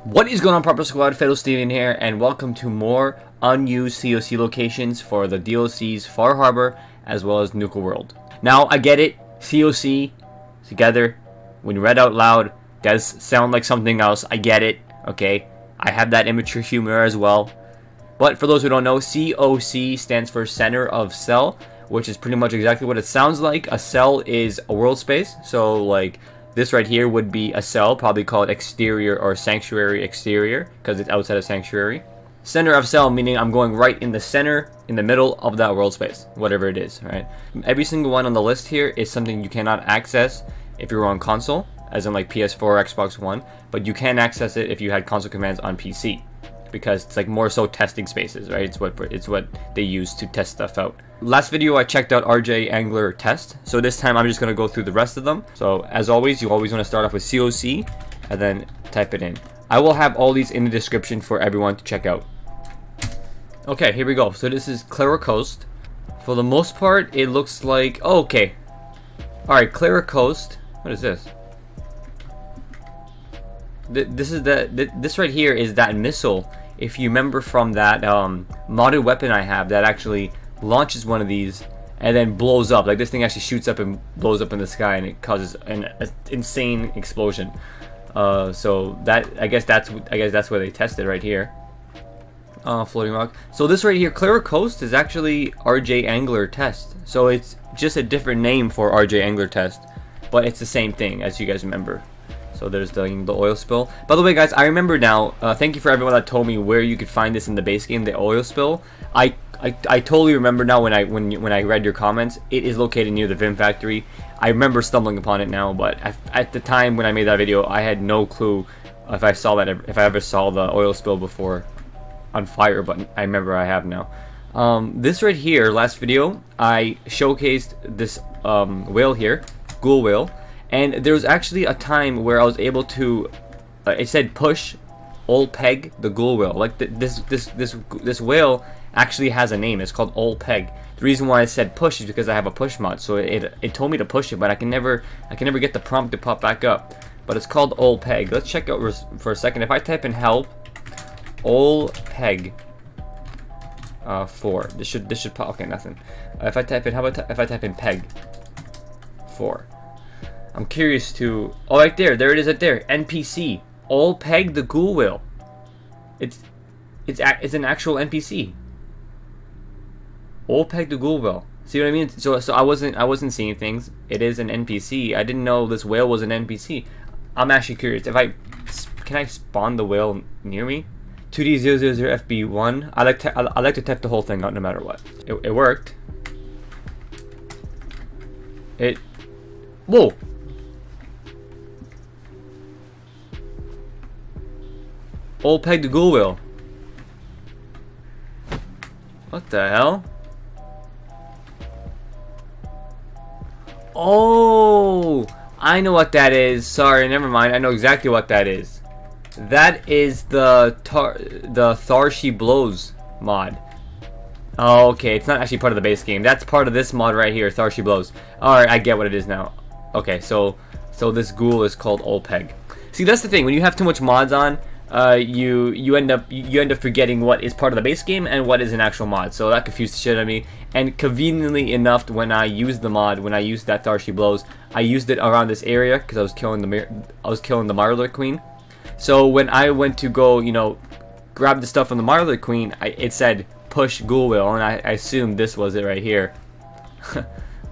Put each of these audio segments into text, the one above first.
What is going on, Proper Squad? Fatal Steven here, and welcome to more unused COC locations for the DLCs Far Harbor as well as Nugget World. Now, I get it, COC together, when you read out loud, does sound like something else. I get it, okay? I have that immature humor as well. But for those who don't know, COC stands for Center of Cell, which is pretty much exactly what it sounds like. A cell is a world space, so like this right here would be a cell, probably called exterior or sanctuary exterior, because it's outside of sanctuary. Center of cell, meaning I'm going right in the center, in the middle of that world space, whatever it is, right? Every single one on the list here is something you cannot access if you're on console, as in like PS4 or Xbox One, but you can access it if you had console commands on PC, because it's like more so testing spaces, right? It's what they use to test stuff out. Last video I checked out RJAnglerTest, so this time I'm just going to go through the rest of them. So as always, you always want to start off with COC and then type it in. I will have all these in the description for everyone to check out. Okay, here we go. So this is Clara Coast. For the most part, it looks like... Oh, okay. Alright, Clara Coast. What is this? This right here is that missile. If you remember from that modded weapon I have that actually launches one of these and then blows up. Like this thing actually shoots up and blows up in the sky and it causes an insane explosion. So that I guess that's where they tested right here. Floating rock. So this right here, Clara Coast, is actually RJAnglerTest. So it's just a different name for RJAnglerTest, but it's the same thing, as you guys remember. So there's the oil spill. By the way, guys, I remember now. Thank you for everyone that told me where you could find this in the base game, the oil spill. I totally remember now when I read your comments. It is located near the Vim factory. I remember stumbling upon it now, but at the time when I made that video, I had no clue if I ever saw the oil spill before on fire. But I remember I have now. This right here, last video, I showcased this whale here, ghoul whale. And there was actually a time where I was able to, it said push Old Peg the ghoul whale. Like this whale actually has a name. It's called Old Peg. The reason why I said push is because I have a push mod. So it told me to push it, but I can never get the prompt to pop back up. But it's called Old Peg. Let's check out for a second. If I type in help, Old Peg 4. This should pop. Okay, nothing. If I type in, how about if I type in Peg 4? I'm curious to... Oh, right there. There it is right there. NPC. Old Peg the ghoul whale. It's an actual NPC. Old Peg the ghoul whale. See what I mean? So I wasn't seeing things. It is an NPC. I didn't know this whale was an NPC. I'm actually curious. Can I spawn the whale near me? 2D000FB1. I like to test the whole thing out no matter what. It worked. Whoa. Old Peg the ghoul whale. What the hell? Oh, I know what that is. Sorry, never mind. I know exactly what that is. That is the Thar She Blows mod. Oh, okay. It's not actually part of the base game. That's part of this mod right here, Thar She Blows. Alright, I get what it is now. Okay, so this ghoul is called Old Peg. See, that's the thing. When you have too much mods on, you end up forgetting what is part of the base game and what is an actual mod. So that confused the shit out of me. And conveniently enough, when I used the mod, when I used that Thar She Blows, I used it around this area because I was killing the Marler Queen. So when I went to go, grab the stuff from the Marler Queen, it said push ghoul whale, and I assumed this was it right here.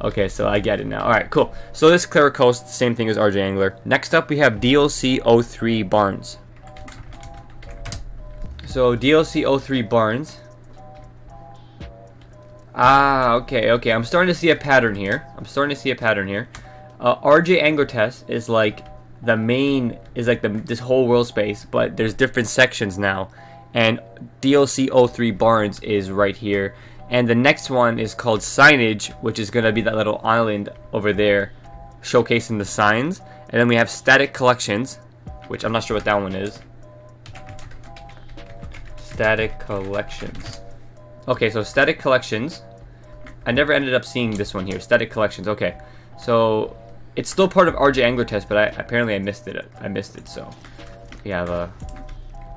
Okay, so I get it now. Alright, cool. So this Clara Coast, same thing as RJ Angler. Next up we have DLC 03 Barns. So DLC 03 Barns. Okay. I'm starting to see a pattern here. RJAnglerTest is like the main, this whole world space, but there's different sections now. And DLC 03 Barns is right here. And the next one is called Signage, which is going to be that little island over there showcasing the signs. And then we have StaticCollections, which I'm not sure what that one is. StaticCollections. Okay, so StaticCollections. I never ended up seeing this one here. StaticCollections. Okay, so it's still part of RJAnglerTest, but apparently I missed it. So we have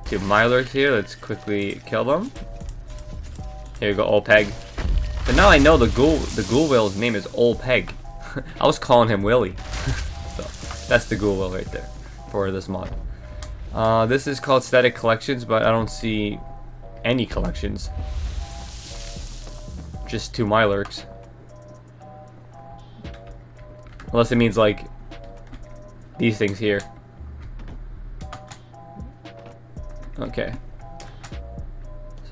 Two Mylurks here. Let's quickly kill them. Here you go, Old Peg. But now I know the ghoul whale's name is Old Peg. I was calling him Willy. So that's the ghoul whale right there for this mod. This is called StaticCollections, but I don't see any collections. Just two Mylurks. Unless it means like these things here. Okay.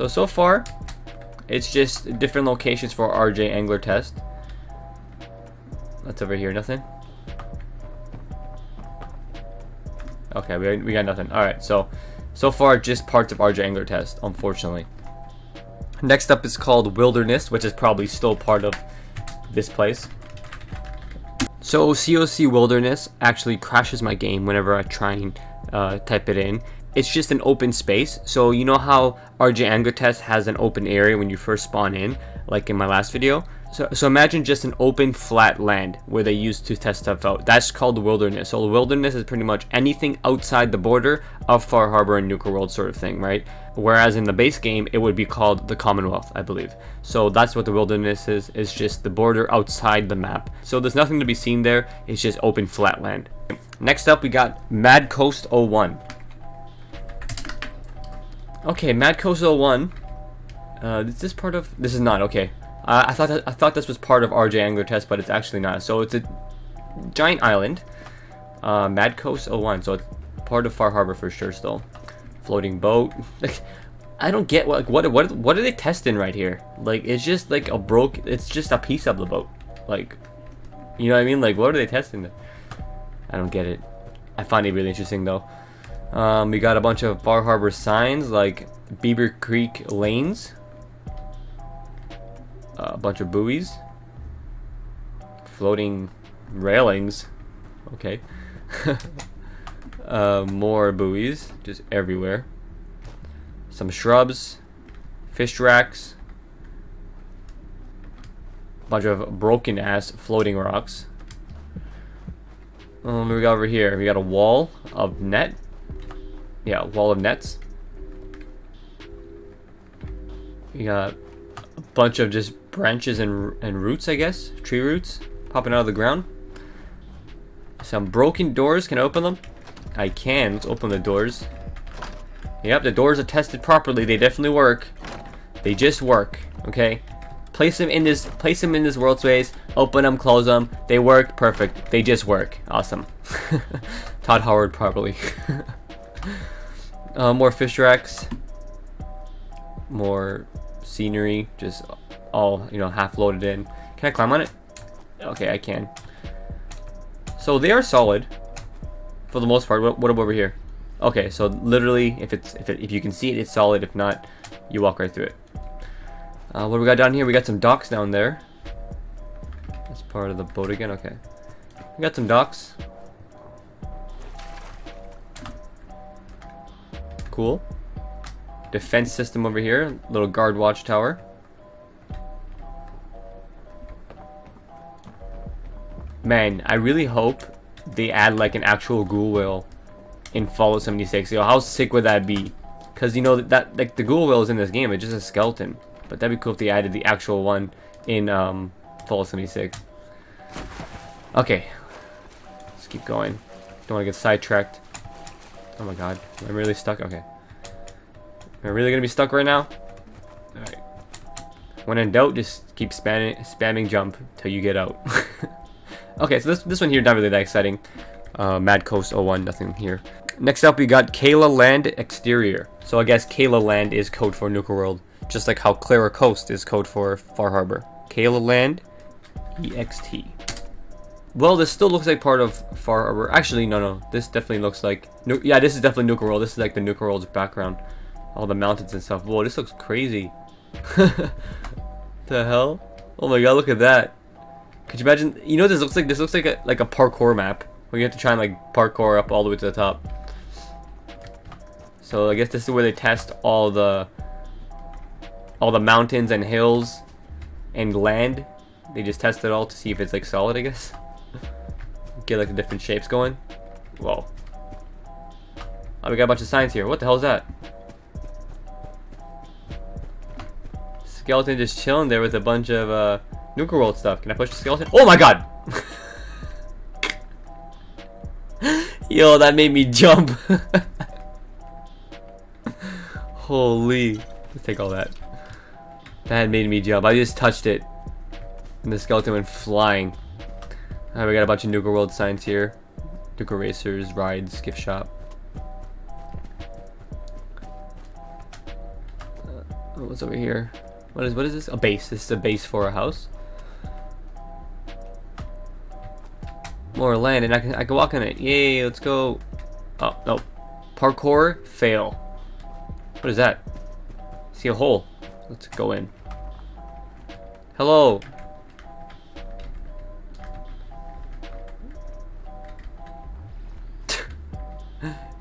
So far, it's just different locations for RJAnglerTest. That's over here, nothing? Okay, we got nothing. Alright, so far just parts of RJAnglerTest, unfortunately. Next up is called Wilderness, which is probably still part of this place. So COC Wilderness actually crashes my game whenever I try and type it in. It's just an open space. So you know how RJAnglerTest has an open area when you first spawn in, like in my last video? So imagine just an open flat land where they used to test stuff out. That's called the Wilderness. So the Wilderness is pretty much anything outside the border of Far Harbor and Nugget World sort of thing, right? Whereas in the base game, it would be called the Commonwealth, I believe. So that's what the Wilderness is. It's just the border outside the map. So there's nothing to be seen there. It's just open flat land. Next up, we got Mad Coast 01. Okay, Mad Coast 01. Is this part of... This is not, okay. I thought this was part of RJAnglerTest, but it's actually not. So it's a giant island. Mad Coast 01. So it's part of Far Harbor for sure still. Floating boat. Like, I don't get what are they testing right here? Like, it's just like it's just a piece of the boat. Like, you know what I mean? Like, what are they testing there? I don't get it. I find it really interesting though. We got a bunch of Far Harbor signs like Beaver Creek lanes. A bunch of buoys. Floating railings. Okay. More buoys just everywhere. Some shrubs. Fish racks. A bunch of broken ass floating rocks. What do we got over here? We got a wall of net. Yeah, wall of nets. We got a bunch of just branches and roots, I guess. Tree roots popping out of the ground. Some broken doors. Can I open them? I can. Let's open the doors. Yep, the doors are tested properly. They definitely work. They just work. Okay. Place them in this world space. Open them, close them. They work. Perfect. They just work. Awesome. Todd Howard properly. More fish racks. More scenery. Just all, you know, half loaded in. Can I climb on it? Okay, I can. So they are solid for the most part. What over here? Okay, so literally, if you can see it, it's solid. If not, you walk right through it. What do we got down here? We got some docks down there. That's part of the boat again. Okay, we got some docks. Cool. Defense system over here. Little guard watchtower. Man, I really hope they add like an actual ghoul whale in Fallout 76. Yo, how sick would that be? Because you know that like the ghoul whale is in this game. It's just a skeleton. But that'd be cool if they added the actual one in Fallout 76. Okay, let's keep going. Don't want to get sidetracked. Oh my god, I'm really stuck. Okay, am I really gonna be stuck right now? All right. When in doubt, just keep spamming jump till you get out. Okay, so this one here not really that exciting. Mad Coast 01, nothing here. Next up, we got KaelaLandext exterior. So I guess KaelaLand is code for Nugget World, just like how Clara Coast is code for Far Harbor. KaelaLandext. Well, this still looks like part of Far Harbor. Actually, no. This definitely looks like... yeah, this is definitely Nugget World. This is like the Nugget World's background. All the mountains and stuff. Whoa, this looks crazy. The hell? Oh my god, look at that. Could you imagine? You know what this looks like? This looks like a parkour map. Where you have to try and like parkour up all the way to the top. So I guess this is where they test all the mountains and hills and land. They just test it all to see if it's like solid, I guess. Get like the different shapes going. Whoa. Oh, we got a bunch of signs here. What the hell is that? Skeleton just chilling there with a bunch of Nugget World stuff. Can I push the skeleton? Oh my god! Yo, that made me jump. Holy. Let's take all that. That made me jump. I just touched it. And the skeleton went flying. Alright, we got a bunch of Nugget World signs here. Nugget Racers, Rides, Gift Shop. What's over here? What is this? A base. This is a base for a house. More land, and I can walk in it. Yay! Let's go. Oh no! Parkour fail. What is that? See a hole. Let's go in. Hello.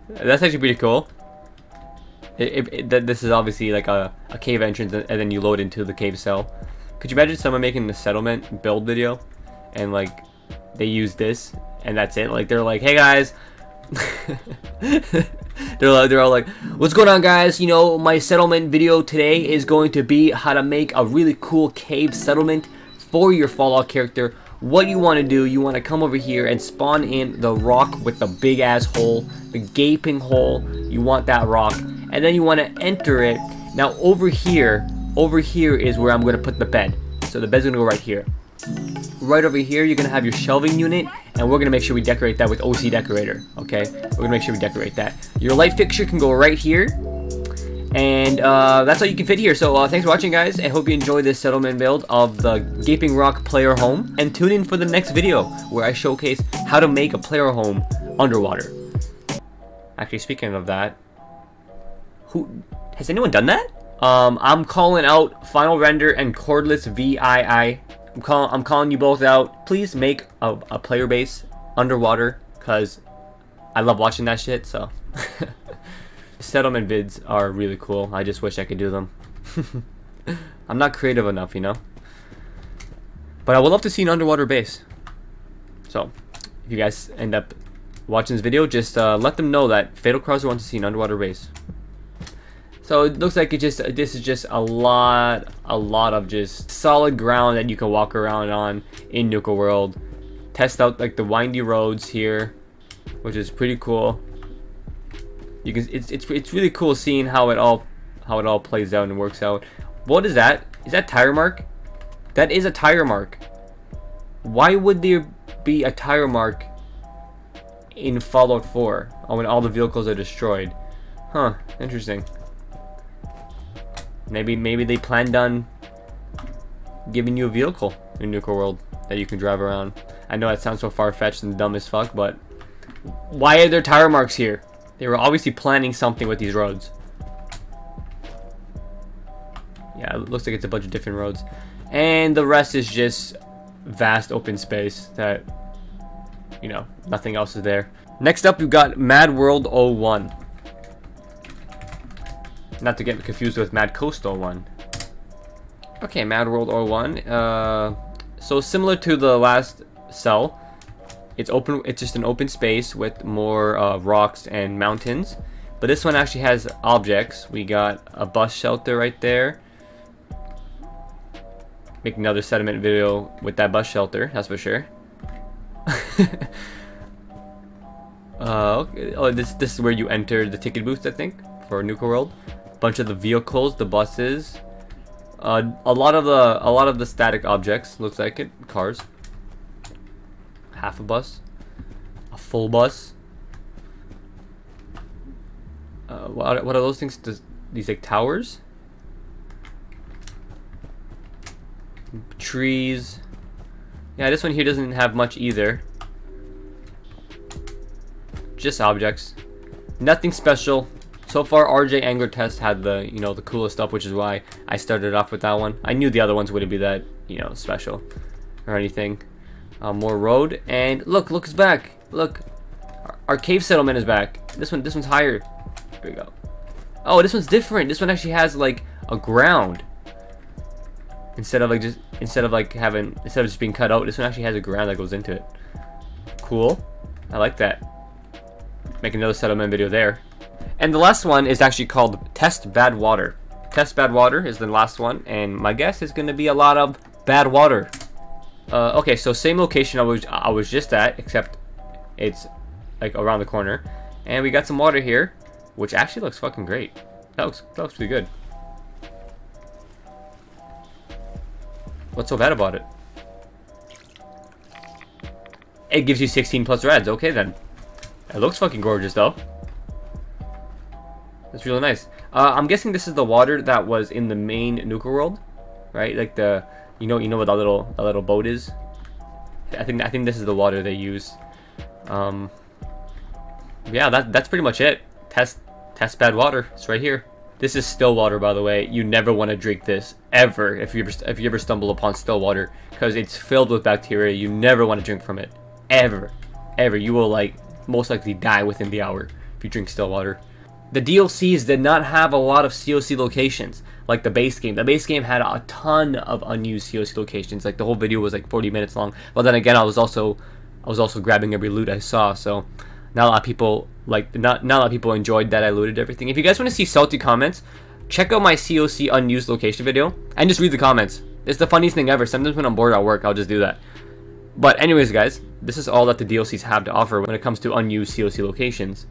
That's actually pretty cool. This is obviously like a cave entrance, and then you load into the cave cell. Could you imagine someone making the settlement build video, and like they use this, and that's it? Like they're like, hey guys, they're all like, what's going on guys? You know, my settlement video today is going to be how to make a really cool cave settlement for your Fallout character. What you want to do, you want to come over here and spawn in the rock with the big ass hole, the gaping hole. You want that rock, and then you want to enter it. Now over here is where I'm going to put the bed. So the bed's going to go right here. Right over here, you're going to have your shelving unit, and we're going to make sure we decorate that with OC Decorator, okay? We're going to make sure we decorate that. Your light fixture can go right here, and that's all you can fit here. So thanks for watching, guys. I hope you enjoyed this settlement build of the Gaping Rock player home, and tune in for the next video where I showcase how to make a player home underwater. Actually, speaking of that, has anyone done that? I'm calling out Final Render and Cordless VII. I'm calling you both out. Please make a player base underwater, because I love watching that shit. So settlement vids are really cool. I just wish I could do them. I'm not creative enough, you know. But I would love to see an underwater base. So if you guys end up watching this video, just let them know that Fatal Crowser wants to see an underwater base. So it looks like this is just a lot of just solid ground that you can walk around on in Nugget World. Test out like the windy roads here, which is pretty cool. You can it's really cool seeing how it all plays out and works out. What is that? Is that tire mark? That is a tire mark. Why would there be a tire mark in Fallout 4 when all the vehicles are destroyed? Huh, interesting. Maybe they planned on giving you a vehicle in Nugget World that you can drive around. I know that sounds so far-fetched and dumb as fuck, but why are there tire marks here? They were obviously planning something with these roads. Yeah, it looks like it's a bunch of different roads. And the rest is just vast open space that, you know, nothing else is there. Next up, we've got Mad World 01. Not to get confused with Mad Coast 01. Okay, Mad World 01. So similar to the last cell, it's open. It's just an open space with more rocks and mountains. But this one actually has objects. We got a bus shelter right there. Make another settlement video with that bus shelter, that's for sure. Okay. Oh, this is where you enter the ticket booth, I think, for Nugget World. Bunch of the vehicles, the buses, a lot of the static objects. Looks like it. Cars. Half a bus, a full bus. What are those things? These like towers, trees. Yeah, this one here doesn't have much either. Just objects. Nothing special. So far, RJAnglerTest had the, you know, the coolest stuff, which is why I started off with that one. I knew the other ones wouldn't be that, you know, special or anything. More road, and look, it's back. Look, our cave settlement is back. This one's higher. Here we go. Oh, this one's different. This one actually has like a ground instead of just being cut out. This one actually has a ground that goes into it. Cool. I like that. Make another settlement video there. And the last one is actually called TestBadWater. TestBadWater is the last one, and my guess is going to be a lot of bad water. Okay, so same location I was just at, except it's like around the corner, and we got some water here, which actually looks fucking great. That looks pretty good. What's so bad about it? It gives you 16 plus reds. Okay then. It looks fucking gorgeous though. That's really nice. I'm guessing this is the water that was in the main Nugget World, right? Like the, you know what that little boat is. I think this is the water they use. Yeah, that's pretty much it. TestBadWater. It's right here. This is still water, by the way. You never want to drink this ever if you ever stumble upon still water, because it's filled with bacteria. You never want to drink from it, ever. You will most likely die within the hour if you drink still water. The DLCs did not have a lot of COC locations like the base game. The base game had a ton of unused COC locations. Like the whole video was like 40 minutes long. But then again, I was also grabbing every loot I saw. So not a lot of people not a lot of people enjoyed that I looted everything. If you guys want to see salty comments, check out my COC unused location video and just read the comments. It's the funniest thing ever. Sometimes when I'm bored at work, I'll just do that. But anyways, guys, this is all that the DLCs have to offer when it comes to unused COC locations.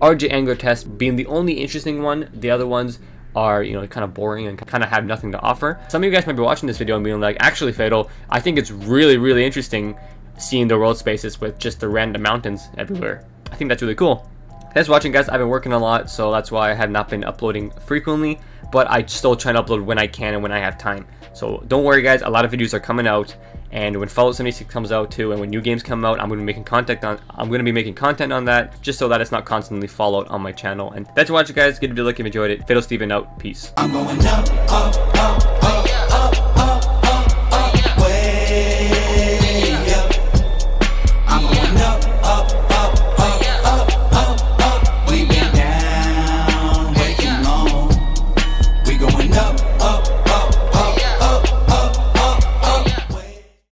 RJAnglerTest being the only interesting one. The other ones are, kind of boring and kind of have nothing to offer. Some of you guys might be watching this video and being like, actually, Fatal, I think it's really, really interesting seeing the world spaces with just the random mountains everywhere. I think that's really cool. Thanks for watching, guys. I've been working a lot, so that's why I have not been uploading frequently, but I still try to upload when I can and when I have time. So don't worry, guys. A lot of videos are coming out, and when Fallout 76 comes out too, and when new games come out, I'm going to be making content on that, just so that it's not constantly Fallout on my channel. And thanks for watching, guys. Give it a like if you enjoyed it. Fatal Steven out. Peace. I'm going up.